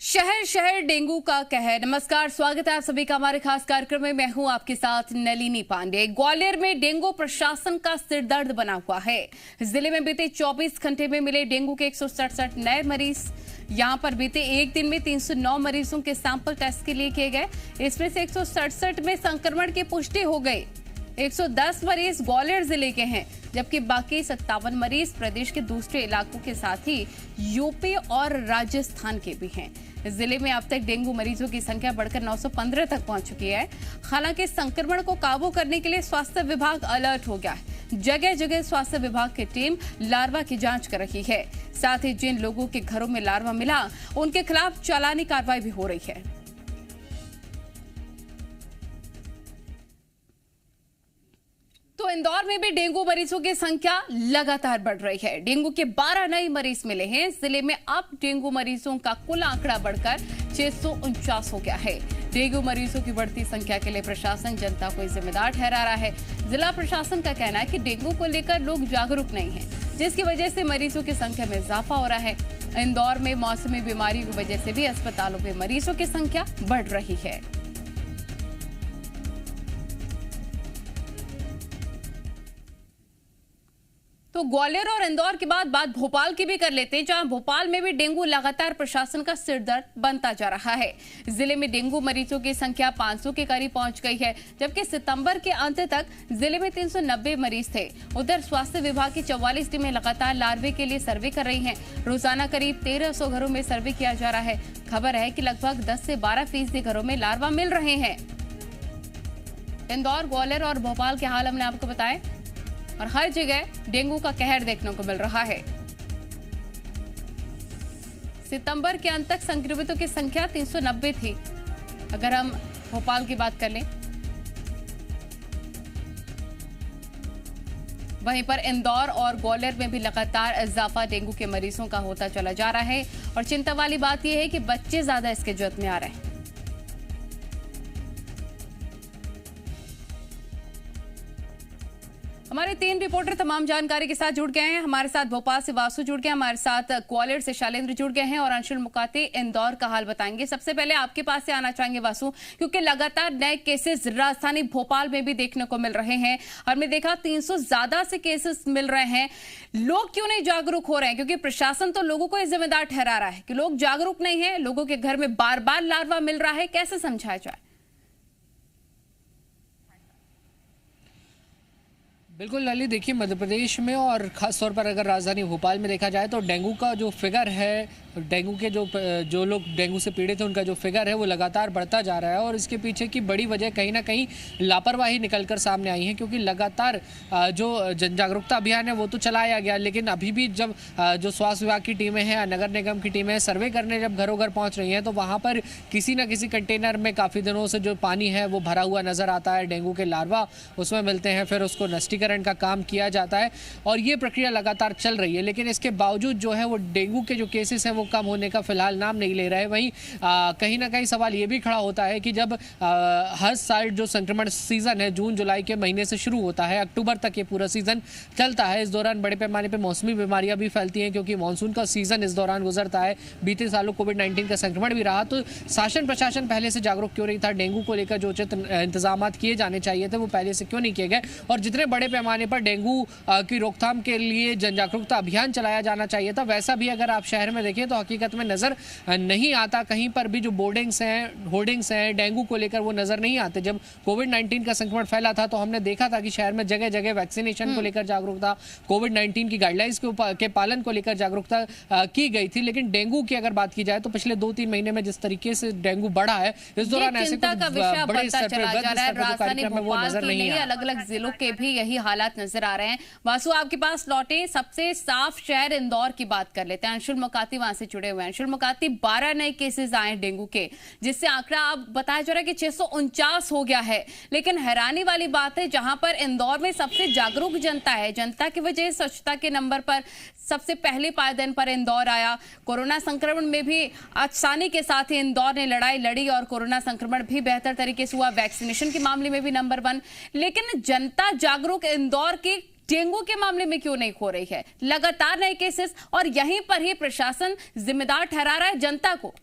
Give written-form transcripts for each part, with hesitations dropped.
शहर शहर डेंगू का कहर। नमस्कार, स्वागत है आप सभी का हमारे खास कार्यक्रम में। मैं हूं आपके साथ नलिनी पांडे। ग्वालियर में डेंगू प्रशासन का सिरदर्द बना हुआ है। जिले में बीते 24 घंटे में मिले डेंगू के 167 नए मरीज। यहां पर बीते एक दिन में 309 मरीजों के सैंपल टेस्ट के लिए किए गए। इसमें से 167 में संक्रमण की पुष्टि हो गई। 110 मरीज ग्वालियर जिले के हैं, जबकि बाकी 57 मरीज प्रदेश के दूसरे इलाकों के साथ ही यूपी और राजस्थान के भी हैं। जिले में अब तक डेंगू मरीजों की संख्या बढ़कर 915 तक पहुंच चुकी है। हालांकि संक्रमण को काबू करने के लिए स्वास्थ्य विभाग अलर्ट हो गया है। जगह जगह स्वास्थ्य विभाग की टीम लार्वा की जांच कर रही है। साथ ही जिन लोगों के घरों में लार्वा मिला, उनके खिलाफ चालानी कार्रवाई भी हो रही है। तो इंदौर में भी डेंगू मरीजों की संख्या लगातार बढ़ रही है। डेंगू के 12 नए मरीज मिले हैं। जिले में अब डेंगू मरीजों का कुल आंकड़ा बढ़कर 649 हो गया है। डेंगू मरीजों की बढ़ती संख्या के लिए प्रशासन जनता को जिम्मेदार ठहरा रहा है। जिला प्रशासन का कहना है कि डेंगू को लेकर लोग जागरूक नहीं हैं, जिसकी वजह से मरीजों की संख्या में इजाफा हो रहा है। इंदौर में मौसमी बीमारियों की वजह से भी अस्पतालों में मरीजों की संख्या बढ़ रही है। तो ग्वालियर और इंदौर के बाद बात भोपाल की भी कर लेते हैं, जहां भोपाल में भी डेंगू लगातार प्रशासन का सिरदर्द बनता जा रहा है। जिले में डेंगू मरीजों की संख्या 500 के करीब पहुंच गई है, जबकि सितंबर के अंत तक जिले में 390 मरीज थे। उधर स्वास्थ्य विभाग की 44 टीमें लगातार लार्वे के लिए सर्वे कर रही हैं। रोजाना करीब 1300 घरों में सर्वे किया जा रहा है। खबर है कि लगभग 10 से 12% घरों में लार्वा मिल रहे हैं। इंदौर, ग्वालियर और भोपाल के हाल हमने आपको बताए और हर जगह डेंगू का कहर देखने को मिल रहा है। सितंबर के अंत तक संक्रमितों की संख्या 390 थी। अगर हम भोपाल की बात कर लें, वहीं पर इंदौर और ग्वालियर में भी लगातार इजाफा डेंगू के मरीजों का होता चला जा रहा है। और चिंता वाली बात यह है कि बच्चे ज्यादा इसके जद में आ रहे हैं। हमारे 3 रिपोर्टर तमाम जानकारी के साथ जुड़ गए हैं। हमारे साथ भोपाल से वासु जुड़ गए हैं, हमारे साथ ग्वालियर से शैलेंद्र जुड़ गए हैं और अंशुल मुकाती इंदौर का हाल बताएंगे। सबसे पहले आपके पास से आना चाहेंगे वासु, क्योंकि लगातार नए केसेस राजधानी भोपाल में भी देखने को मिल रहे हैं। हमने देखा 300 ज्यादा से केसेस मिल रहे हैं। लोग क्यों नहीं जागरूक हो रहे हैं? क्योंकि प्रशासन तो लोगों को जिम्मेदार ठहरा रहा है कि लोग जागरूक नहीं है। लोगों के घर में बार बार लार्वा मिल रहा है, कैसे समझाया जाए? बिल्कुल ललित, देखिए मध्य प्रदेश में और ख़ास तौर पर अगर राजधानी भोपाल में देखा जाए तो डेंगू का जो फिगर है, डेंगू के जो लोग डेंगू से पीड़ित हैं उनका जो फिगर है वो लगातार बढ़ता जा रहा है। और इसके पीछे की बड़ी वजह कहीं ना कहीं लापरवाही निकलकर सामने आई है, क्योंकि लगातार जो जन जागरूकता अभियान है वो तो चलाया गया, लेकिन अभी भी जब जो स्वास्थ्य विभाग की टीमें हैं, नगर निगम की टीमें सर्वे करने जब घरों घर पहुँच रही हैं तो वहाँ पर किसी न किसी कंटेनर में काफ़ी दिनों से जो पानी है वो भरा हुआ नज़र आता है। डेंगू के लार्वा उसमें मिलते हैं, फिर उसको नष्टीकरण का काम किया जाता है और ये प्रक्रिया लगातार चल रही है। लेकिन इसके बावजूद जो है वो डेंगू के जो केसेस हैं वो कम होने का फिलहाल नाम नहीं ले रहे। वहीं कहीं ना कहीं सवाल ये भी खड़ा होता है कि जब हर साल जो संक्रमण सीजन है जून जुलाई के महीने से शुरू होता है, अक्टूबर तक ये पूरा सीजन चलता है। इस दौरान बड़े पैमाने पर मौसमी बीमारियां भी फैलती हैं, क्योंकि मानसून का सीजन इस दौरान गुजरता है। बीते सालों कोविड-19 का संक्रमण भी रहा, तो शासन प्रशासन पहले से जागरूक क्यों नहीं था? डेंगू को लेकर जो उचित इंतजाम किए जाने चाहिए थे वो पहले से क्यों नहीं किए गए? और जितने बड़े पैमाने पर डेंगू की रोकथाम के लिए जन जागरूकता अभियान चलाया जाना चाहिए था, वैसा भी अगर आप शहर में देखें तो हकीकत में नजर नहीं आता। कहीं पर भी जो बोर्डिंग्स हैं, होर्डिंग्स हैं डेंगू को लेकर, वो नजर नहीं आते। जब कोविड-19 का संक्रमण फैला था तो हमने देखा था कि शहर में जगह जगह वैक्सीनेशन को लेकर जागरूकता, कोविड-19 की गाइडलाइंस के पालन को लेकर जागरूकता की गई थी। लेकिन डेंगू की अगर बात की जाए तो पिछले 2-3 महीने में जिस तरीके से डेंगू बढ़ा है, इस दौरान ऐसे बड़े स्तर पर अलग अलग जिलों के भी यही हालात नजर आ रहे हैं। वासु, आपके पास लौटे, सबसे साफ शहर इंदौर की बात कर लेते हैं। अंशुल मुकाती वहां से जुड़े हुए हैं। अंशुल मुकाती, 12 नए केसेस आए डेंगू के, जिससे आंकड़ा आप बताया जा रहा है कि 649 हो गया है। लेकिन हैरानी वाली बात है, जहां पर इंदौर में सबसे जागरूक जनता है, जनता की वजह स्वच्छता के नंबर पर सबसे पहले पायदान पर इंदौर आया। कोरोना संक्रमण में भी आसानी के साथ ही इंदौर ने लड़ाई लड़ी और कोरोना संक्रमण भी बेहतर तरीके से हुआ। वैक्सीनेशन के मामले में भी नंबर 1। लेकिन जनता जागरूक इंदौर की डेंगू के मामले में क्यों नहीं हो रही है? लगातार नए केसेस और यहीं पर ही प्रशासन जिम्मेदार ठहरा रहा है जनता को।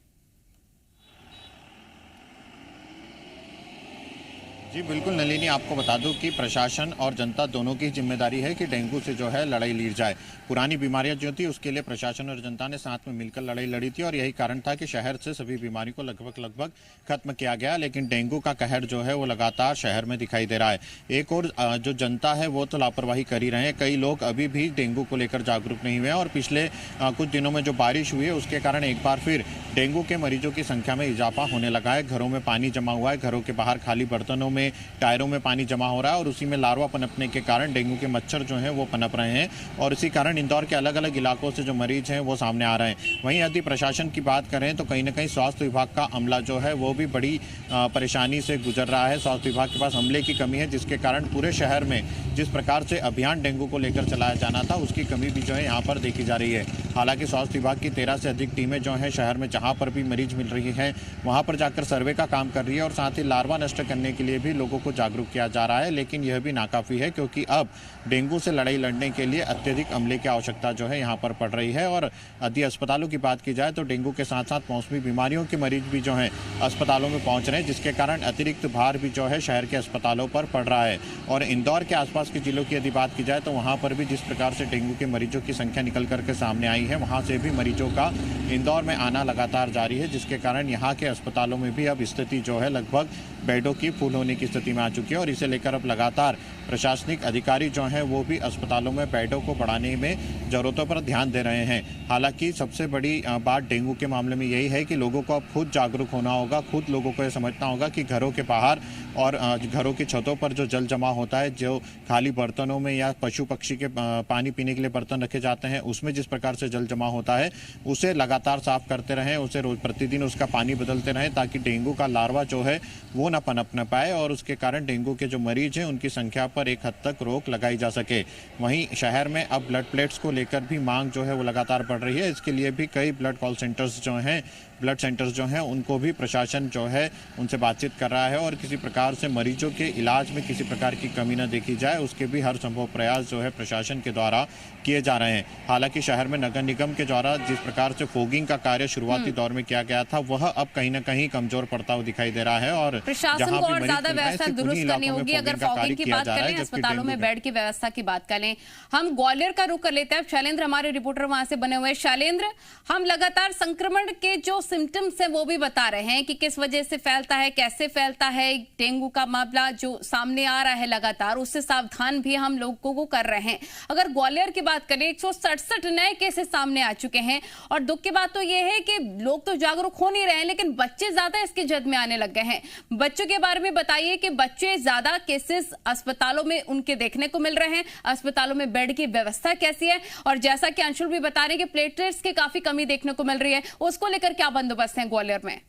जी बिल्कुल नलिनी, आपको बता दूं कि प्रशासन और जनता दोनों की जिम्मेदारी है कि डेंगू से जो है लड़ाई लड़ी जाए। पुरानी बीमारियां जो थी उसके लिए प्रशासन और जनता ने साथ में मिलकर लड़ाई लड़ी थी और यही कारण था कि शहर से सभी बीमारी को लगभग खत्म किया गया। लेकिन डेंगू का कहर जो है वो लगातार शहर में दिखाई दे रहा है। एक और जो जनता है वो तो लापरवाही कर ही रहे हैं। कई लोग अभी भी डेंगू को लेकर जागरूक नहीं हुए और पिछले कुछ दिनों में जो बारिश हुई है उसके कारण एक बार फिर डेंगू के मरीजों की संख्या में इजाफा होने लगा है। घरों में पानी जमा हुआ है, घरों के बाहर खाली बर्तनों में, टायरों में पानी जमा हो रहा है और उसी में लार्वा पनपने के कारण डेंगू के मच्छर जो हैं वो पनप रहे हैं और इसी कारण इंदौर के अलग अलग इलाकों से जो मरीज हैं वो सामने आ रहे हैं। वहीं यदि प्रशासन की बात करें तो कहीं ना कहीं स्वास्थ्य विभाग का अमला जो है वो भी बड़ी परेशानी से गुजर रहा है। स्वास्थ्य विभाग के पास अमले की कमी है, जिसके कारण पूरे शहर में जिस प्रकार से अभियान डेंगू को लेकर चलाया जाना था उसकी कमी भी जो है यहाँ पर देखी जा रही है। हालांकि स्वास्थ्य विभाग की 13 से अधिक टीमें जो हैं शहर में जहाँ पर भी मरीज मिल रही है वहाँ पर जाकर सर्वे का काम कर रही है और साथ ही लार्वा नष्ट करने के लिए भी लोगों को जागरूक किया जा रहा है। लेकिन यह भी नाकाफी है क्योंकि अब डेंगू से लड़ाई लड़ने के लिए अत्यधिक अमले की आवश्यकता जो है यहाँ पर पड़ रही है। और यदि अस्पतालों की बात की जाए तो डेंगू के साथ साथ मौसमी बीमारियों के मरीज भी जो हैं अस्पतालों में पहुँच रहे हैं, जिसके कारण अतिरिक्त भार भी जो है शहर के अस्पतालों पर पड़ रहा है। और इंदौर के आसपास के जिलों की यदि बात की जाए तो वहाँ पर भी जिस प्रकार से डेंगू के मरीजों की संख्या निकल करके सामने आई है वहाँ से भी मरीजों का इंदौर में आना लगातार जारी है, जिसके कारण यहाँ के अस्पतालों में भी अब स्थिति जो है लगभग बेडों की फुल होने की स्थिति में आ चुकी है। और इसे लेकर अब लगातार प्रशासनिक अधिकारी जो हैं वो भी अस्पतालों में बेडों को बढ़ाने में ज़रूरतों पर ध्यान दे रहे हैं। हालांकि सबसे बड़ी बात डेंगू के मामले में यही है कि लोगों को अब खुद जागरूक होना होगा, खुद लोगों को यह समझना होगा कि घरों के बाहर और घरों की छतों पर जो जल जमा होता है, जो खाली बर्तनों में या पशु पक्षी के पानी पीने के लिए बर्तन रखे जाते हैं उसमें जिस प्रकार से जल जमा होता है उसे लगातार साफ करते रहें, उसे रोज प्रतिदिन उसका पानी बदलते रहें ताकि डेंगू का लार्वा जो है वो न पनप न पाए और उसके कारण डेंगू के जो मरीज हैं उनकी संख्या पर एक हद तक रोक लगाई जा सके। वहीं शहर में अब ब्लड प्लेट्स को लेकर भी मांग जो है वो लगातार बढ़ रही है। इसके लिए भी कई ब्लड कॉल सेंटर्स जो हैं, ब्लड सेंटर्स जो हैं उनको भी प्रशासन जो है उनसे बातचीत कर रहा है और किसी प्रकार से मरीजों के इलाज में किसी प्रकार की कमी न देखी जाए उसके भी हर संभव प्रयास जो है प्रशासन के द्वारा किए जा रहे हैं। हालांकि शहर में नगर निगम के द्वारा जिस प्रकार से फोगिंग का कार्य शुरुआती दौर में किया गया था वह अब कहीं न कहीं कमजोर पड़ता हुआ दिखाई दे रहा है और प्रशासन को और ज्यादा व्यवस्था दुरुस्त करनी होगी। अगर फॉगिंग की बात करें, अस्पतालों में बेड की व्यवस्था की बात करें, हम ग्वालियर का रुख कर लेते हैं। शैलेंद्र हमारे रिपोर्टर वहां से बने हुए हैं। शैलेंद्र, हम लगातार संक्रमण के जो सिम्टम्स हैं वो भी बता रहे हैं कि किस वजह से फैलता है, कैसे फैलता है। डेंगू का मामला जो सामने आ रहा है लगातार, उससे सावधान भी हम लोगों को कर रहे हैं। अगर ग्वालियर की बात करें, 167 नए केसेस सामने आ चुके हैं और दुख की बात तो यह है कि लोग तो जागरूक हो नहीं रहे हैं लेकिन बच्चे ज्यादा इसकी जद में आने लग गए हैं। बच्चों के बारे में बताइए कि बच्चे ज्यादा केसेस अस्पतालों में उनके देखने को मिल रहे हैं, अस्पतालों में बेड की व्यवस्था कैसी है और जैसा कि अंशुल भी बता रहे हैं कि प्लेटलेट्स की काफी कमी देखने को मिल रही है, उसको लेकर क्या बंदोबस्त है ग्वालियर में?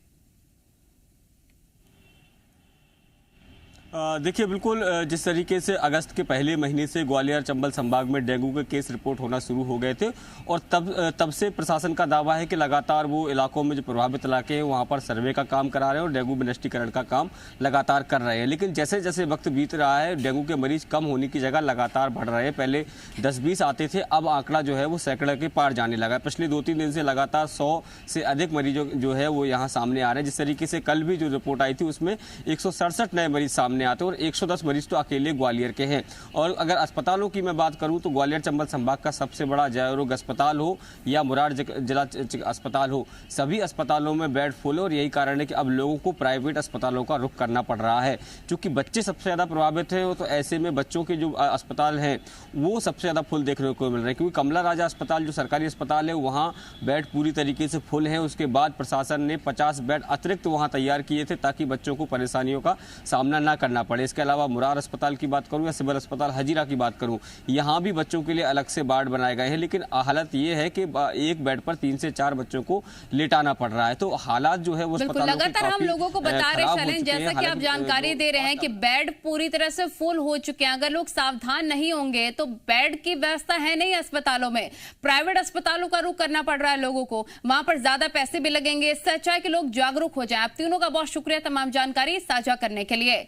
देखिए बिल्कुल जिस तरीके से अगस्त के पहले महीने से ग्वालियर चंबल संभाग में डेंगू के केस रिपोर्ट होना शुरू हो गए थे और तब से प्रशासन का दावा है कि लगातार वो इलाकों में जो प्रभावित इलाके हैं वहाँ पर सर्वे का काम करा रहे हैं और डेंगू विनष्टीकरण का काम लगातार कर रहे हैं। लेकिन जैसे जैसे वक्त बीत रहा है डेंगू के मरीज कम होने की जगह लगातार बढ़ रहे हैं। पहले 10-20 आते थे, अब आंकड़ा जो है वो सैकड़ों के पार जाने लगा है। पिछले 2-3 दिन से लगातार 100 से अधिक मरीजों जो है वो यहाँ सामने आ रहे हैं। जिस तरीके से कल भी जो रिपोर्ट आई थी उसमें 167 नए मरीज सामने आते और 110 मरीज तो अकेले ग्वालियर के हैं। और अगर अस्पतालों की मैं बात करूं तो ग्वालियर चंबल संभाग का सबसे बड़ा जयरोग अस्पताल हो या मुरार जिला अस्पताल हो, सभी अस्पतालों में बेड फुल है और यही कारण है कि अब लोगों को प्राइवेट अस्पतालों का रुख करना पड़ रहा है। चूंकि बच्चे सबसे ज्यादा प्रभावित हैं तो ऐसे में बच्चों के जो अस्पताल हैं वो सबसे ज्यादा फुल देखने को मिल रहे हैं, क्योंकि कमला राजा अस्पताल जो सरकारी अस्पताल है वहाँ बेड पूरी तरीके से फुल है। उसके बाद प्रशासन ने 50 बेड अतिरिक्त वहाँ तैयार किए थे ताकि बच्चों को परेशानियों का सामना न करना पड़े। इसके अलावा मुरार अस्पताल की बात करूं या सिविल अस्पताल हजीरा की बात करूं, यहां भी बच्चों के लिए अलग से वार्ड बनाए गए हैं। लेकिन हालत ये है कि एक बेड पर 3 से 4 बच्चों को लेटाना पड़ रहा है। तो हालात जो है वो लगातार हम लोगों को बता रहे हैं, जैसा कि आप जानकारी दे रहे हैं कि बेड पूरी तरह से फुल हो चुके हैं। अगर लोग सावधान नहीं होंगे तो बेड की व्यवस्था है नहीं अस्पतालों में, प्राइवेट अस्पतालों का रुख करना पड़ रहा है लोगों को, वहां पर ज्यादा पैसे भी लगेंगे। इससे अच्छा है कि लोग जागरूक हो जाएं। आप तीनों का बहुत शुक्रिया तमाम जानकारी साझा करने के लिए।